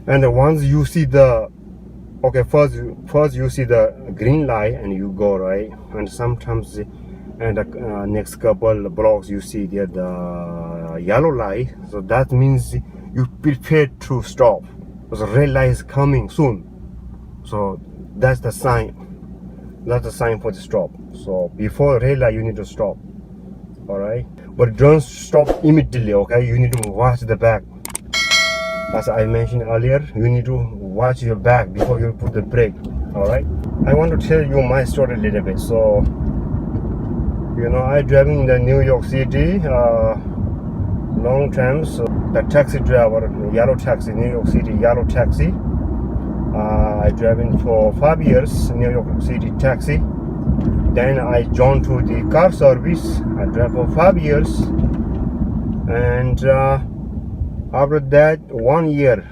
And once you see the okay, first you see the green light and you go right, and sometimes and the next couple blocks you see there the yellow light, so that means you prepare to stop because red light is coming soon. So that's the sign, that's the sign for the stop. So before red light you need to stop, all right, but don't stop immediately. Okay, you need to watch the back. As I mentioned earlier, you need to watch your back before you put the brake. All right, I want to tell you my story a little bit. So I driving in the New York City long time. So the taxi driver, yellow taxi, New York City yellow taxi, I driving for 5 years New York City taxi. Then I joined to the car service. I drive for 5 years, and after that 1 year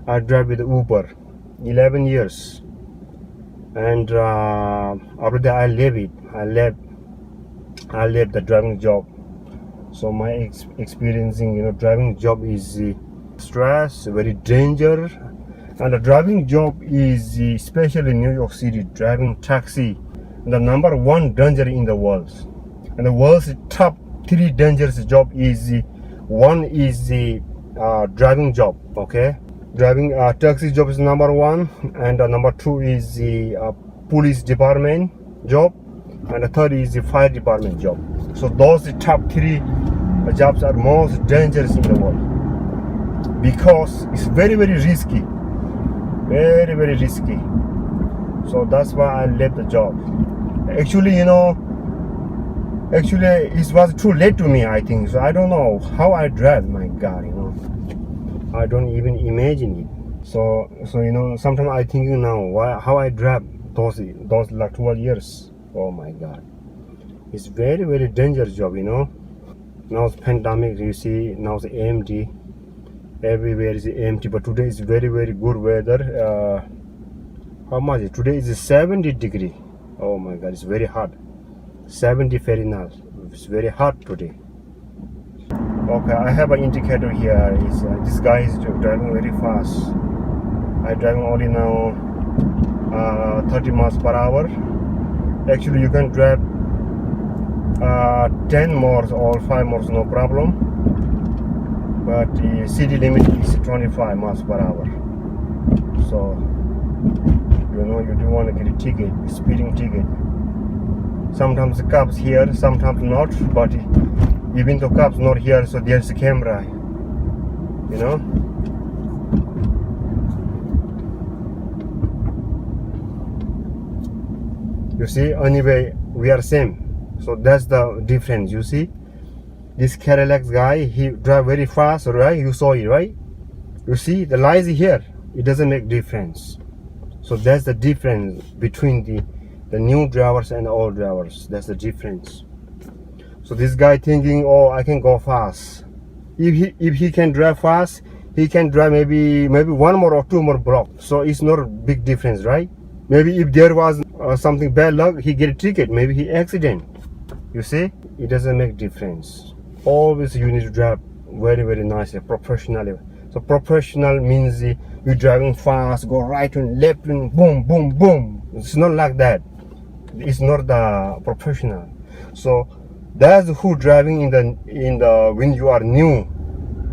I drive with Uber, 11 years. And after that I left the driving job. So my experiencing driving job is stress, very danger. And the driving job is especially in New York City, driving taxi, the number one danger in the world. And the world's top 3 dangerous job is one is the driving job. Okay, driving taxi job is number 1, and number 2 is the police department job, and the third is the fire department job. So those top 3 jobs are most dangerous in the world because it's very risky, very risky. So that's why I left the job. Actually it was too late to me, I think. So I don't know how I drive. My God, I don't even imagine it. So sometimes I think now how I drive those like 12 years. Oh my God, it's very dangerous job. Now it's pandemic, you see, now it's empty, everywhere is empty. But today is very good weather. How much is today? Is 70 degree. Oh my God, it's very hot. 70 Fahrenheit. It's very hot today. Okay, I have an indicator here. This guy is driving very fast. I'm driving only now 30 miles per hour. Actually you can drive 10 more or 5 more, no problem, but the city limit is 25 miles per hour. So you do want to get a ticket, a speeding ticket. Sometimes the cops here, sometimes not, but even the cops not here, so there's a camera. You see, anyway we are same. So that's the difference. You see, this Cadillac guy, he drive very fast, right? You saw it, right? You see the lights here, it doesn't make difference. So that's the difference between the new drivers and the old drivers. That's the difference. So this guy thinking, oh, I can go fast. If he can drive fast, he can drive maybe 1 more or 2 more blocks. So it's not a big difference, right? Maybe if there was something bad luck, he get a ticket, maybe he accident. You see, it doesn't make difference. Always you need to drive very nicely, professionally. So professional means you're driving fast, go right and left and boom. It's not like that. It's not the professional. So that's who driving in the when you are new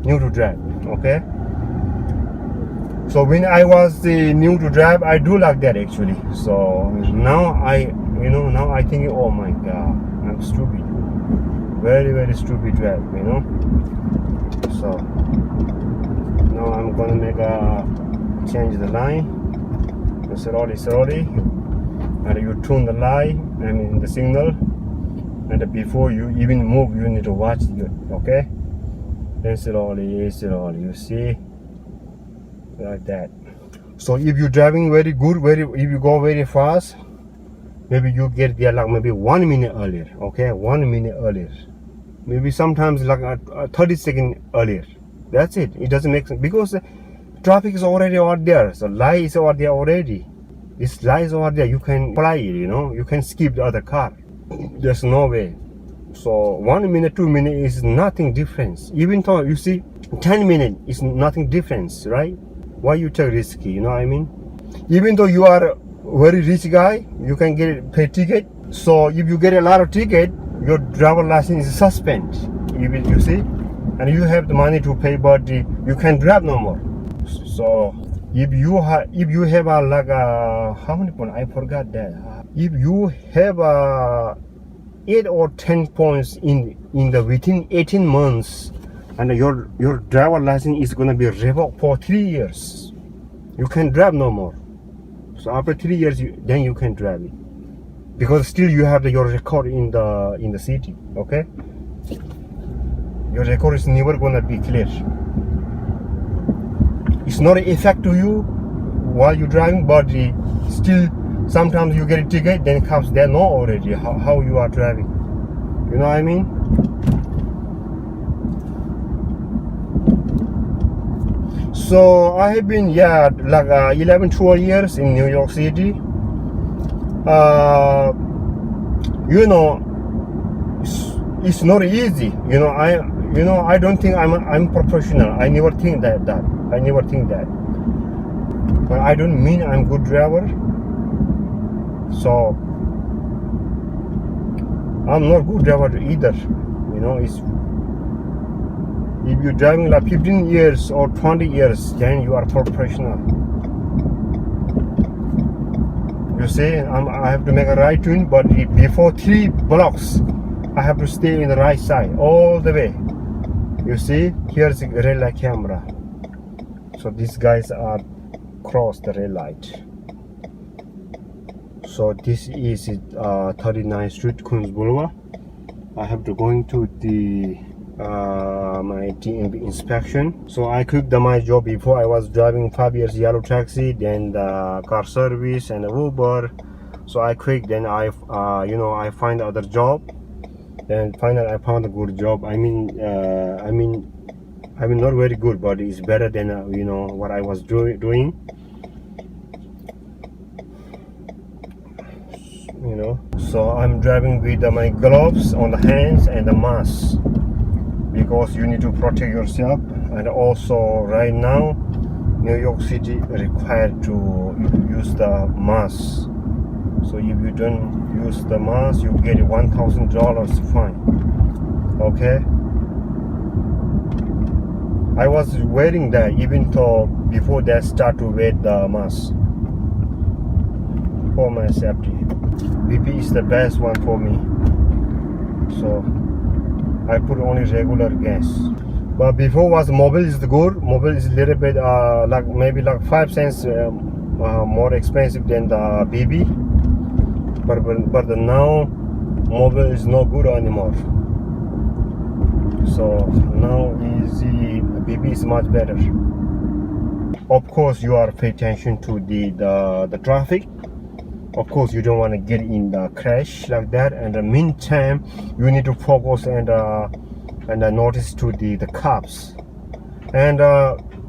to drive. Okay. So when I was new to drive, I do like that actually. So now now I think, oh my God, I'm stupid, very stupid drive. So now I'm gonna make change the line. Slowly, and you tune the light, the signal, and before you even move, you need to watch it. Okay, then slowly, you see, like that. So if you're driving very good, if you go very fast, maybe you get there like maybe 1 minute earlier. Okay, 1 minute earlier, maybe sometimes like 30 seconds earlier. That's it. It doesn't make sense because traffic is already out there. So light is out there already. This light is over there. You can fly it. You can skip the other car. There's no way. So 1 minute, 2 minutes is nothing difference. Even though you see 10 minutes is nothing difference, right? Why you take risky? You know what I mean? Even though you are a very rich guy, you can pay ticket. So if you get a lot of ticket, your driver license is suspended. You see, and you have the money to pay, but you can drive no more. So if you have how many points? I forgot that. If you have 8 or 10 points in the within 18 months, and your driver license is gonna be revoked for 3 years, you can drive no more. So after 3 years, then you can drive it, because still you have your record in the city. Okay, your record is never gonna be clear. It's not an effect to you while you're driving, but still sometimes you get a ticket, then cops they know already how you are driving. You know what I mean? So I have been 11-12 years in New York City. It's not easy. I don't think I'm professional. I never think that. But I don't mean I'm good driver. So I'm not good driver either. If you're driving like 15 years or 20 years, then you are professional. You see, I have to make a right turn, but before 3 blocks, I have to stay in the right side all the way. You see, here's the red light camera. So these guys are cross the red light. So this is 39th Street, Queens Boulevard. I have to go into the my DMV inspection. So I quit my job before. I was driving 5 years yellow taxi, then the car service and Uber. So I quit. Then I find other job. Then finally I found a good job. I mean not very good, but it's better than what I was doing. So I'm driving with my gloves on the hands and the mask, because you need to protect yourself. And also right now New York City required to use the mask. So if you don't use the mask, you get $1,000 fine. Okay, I was wearing that even though before they start to wear the mask for my safety. BP is the best one for me, so I put only regular gas. But before was mobile is good. Mobile is a little bit maybe 5 cents more expensive than the BB. But now mobile is not good anymore. So now the BB is much better. Of course, you are pay attention to the traffic. Of course, you don't want to get in the crash like that. And in the meantime, you need to focus and notice to the cops. And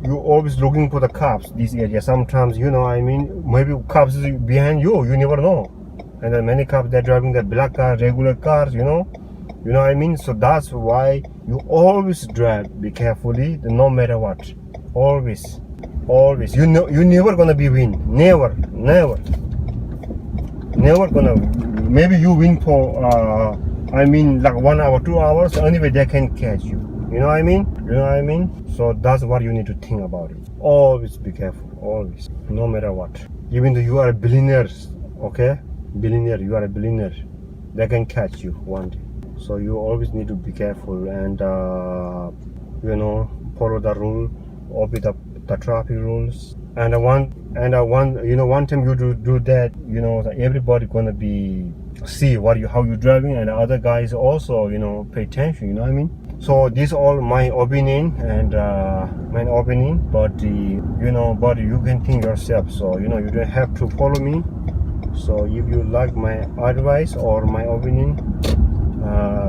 you always looking for the cops this area. Sometimes maybe cops is behind you. You never know. And then many cops they're driving the black car, regular cars. You know what I mean. So that's why you always drive. Be carefully, no matter what. Always. You never gonna be win. Never gonna. Maybe you win for 1 hour, 2 hours. Anyway, they can catch you. You know what I mean? So that's what you need to think about it. Always be careful. Always, no matter what. Even though you are a billionaire, okay? You are a billionaire. They can catch you one day. So you always need to be careful and follow the rule, obey the traffic rules. And one time you do that, everybody gonna be see how you driving, and the other guys also pay attention. You know what I mean? So this all my opinion and but but you can think yourself. So you don't have to follow me. So if you like my advice or my opinion,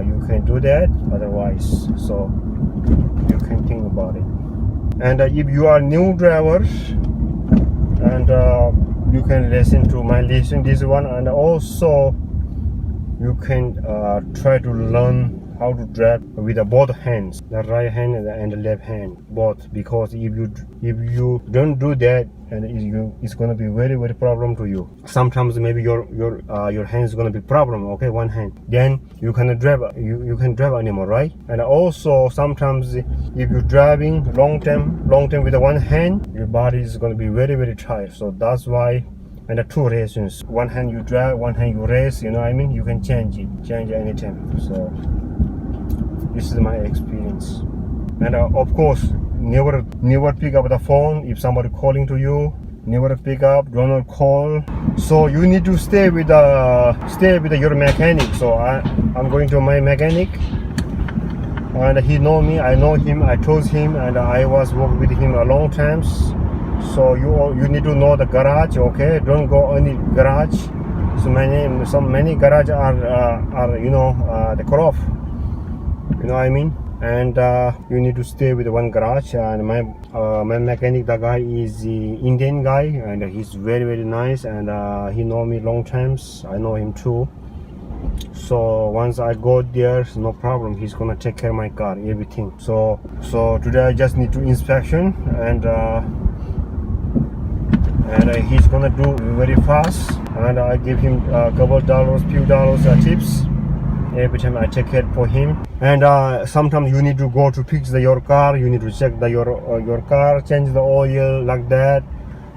you can do that. Otherwise, so you can think about it. And if you are new driver, and you can listen to my this one, and also you can try to learn how to drive with both hands, the right hand and the left hand, both. Because if you don't do that, and it's gonna be very problem to you. Sometimes maybe your hand is gonna be problem. Okay, one hand, then you cannot drive. You can drive anymore, right? And also sometimes if you're driving long term with the one hand, your body is gonna be very tired. So that's why. And the two reasons: one hand you drive, one hand you race. You know what I mean? You can change anytime. So this is my experience. And of course, never pick up the phone if somebody calling to you. Never pick up. Do not call. So you need to stay with your mechanic. So I'm going to my mechanic, and he know me. I know him. I told him, and I was working with him a long time. So you need to know the garage, okay? Don't go any garage. So many garage are the crop. You know what I mean? And you need to stay with one garage. And my mechanic, the guy is the Indian guy, and he's very nice. And he know me long times. I know him too. So once I go there, no problem. He's gonna take care of my car, everything. So today I just need to inspection, and he's gonna do very fast, and I give him a couple dollars, few dollars tips every time I take care for him. And sometimes you need to go to fix your car. You need to check your car, change the oil, like that.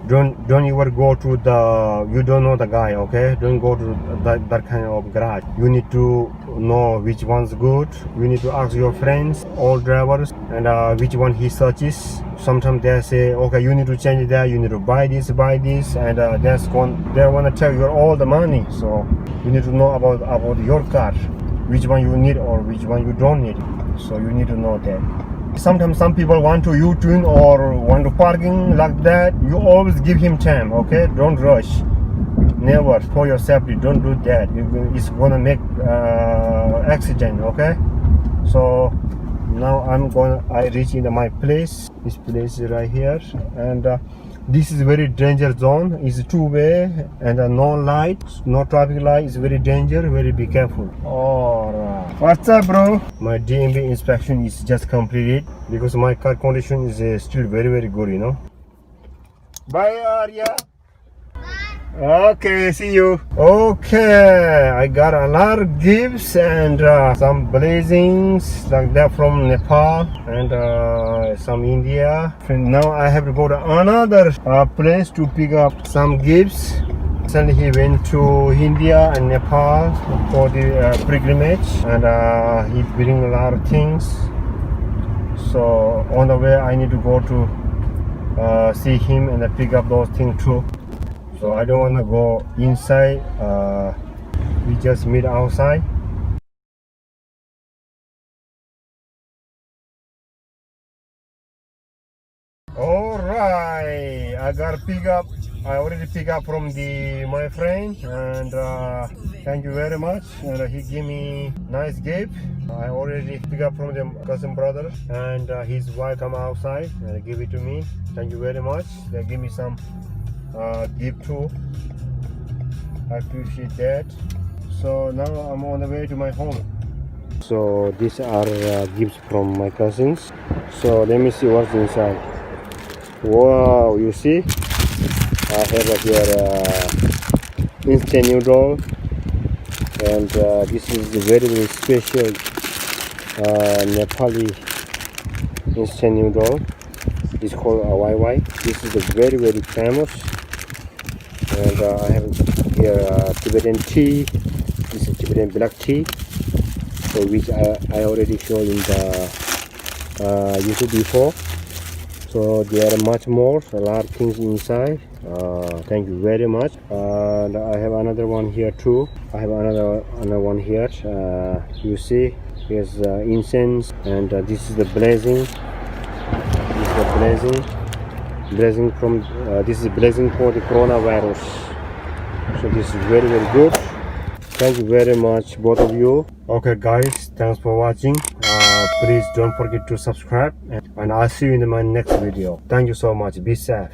Don't ever go to you don't know the guy, okay? Don't go to that kind of garage. You need to know which one's good. You need to ask your friends, all drivers, and which one he searches. Sometimes they say, okay, you need to change that, you need to buy this, and they want to take your all the money. So you need to know about your car, which one you need or which one you don't need. So you need to know that. Sometimes some people want to U-turn or want to parking like that. You always give him time, okay? Don't rush. Never, for your safety, don't do that. It's gonna make accident, okay? So now I reach into my place. This place is right here, and this is very danger zone. It's two-way, and no light, no traffic light. Is very danger. Very be careful. Alright. What's up, bro? My DMV inspection is just completed because my car condition is still very good. You know. Bye, Arya. Okay, see you. Okay, I got a lot of gifts and some blessings like that from Nepal and some India. And now I have to go to another place to pick up some gifts. Recently he went to India and Nepal for the pilgrimage, and he bring a lot of things. So on the way I need to go to see him and pick up those things too. So I don't want to go inside. We just meet outside. All right, I got pick up. I already pick up from my friend, and thank you very much. And he gave me nice gift. I already pick up from the cousin brother, and his wife come outside and give it to me. Thank you very much. They give me some gift too. I appreciate that. So now I'm on the way to my home. So these are gifts from my cousins. So let me see what's inside. Wow, you see, I have here instant noodle, and this is a very special Nepali instant noodle. It's called YY. This is a very famous. And I have here Tibetan tea. This is Tibetan black tea, so which I already showed in the YouTube before. So there are much more, a lot of things inside. Thank you very much. And I have another one here too. I have another one here. You see, here's incense, and this is the blessing. This is the blessing from this is blessing for the coronavirus. So this is very good. Thank you very much, both of you. Okay guys, thanks for watching. Please don't forget to subscribe, and I'll see you in my next video. Thank you so much. Be safe.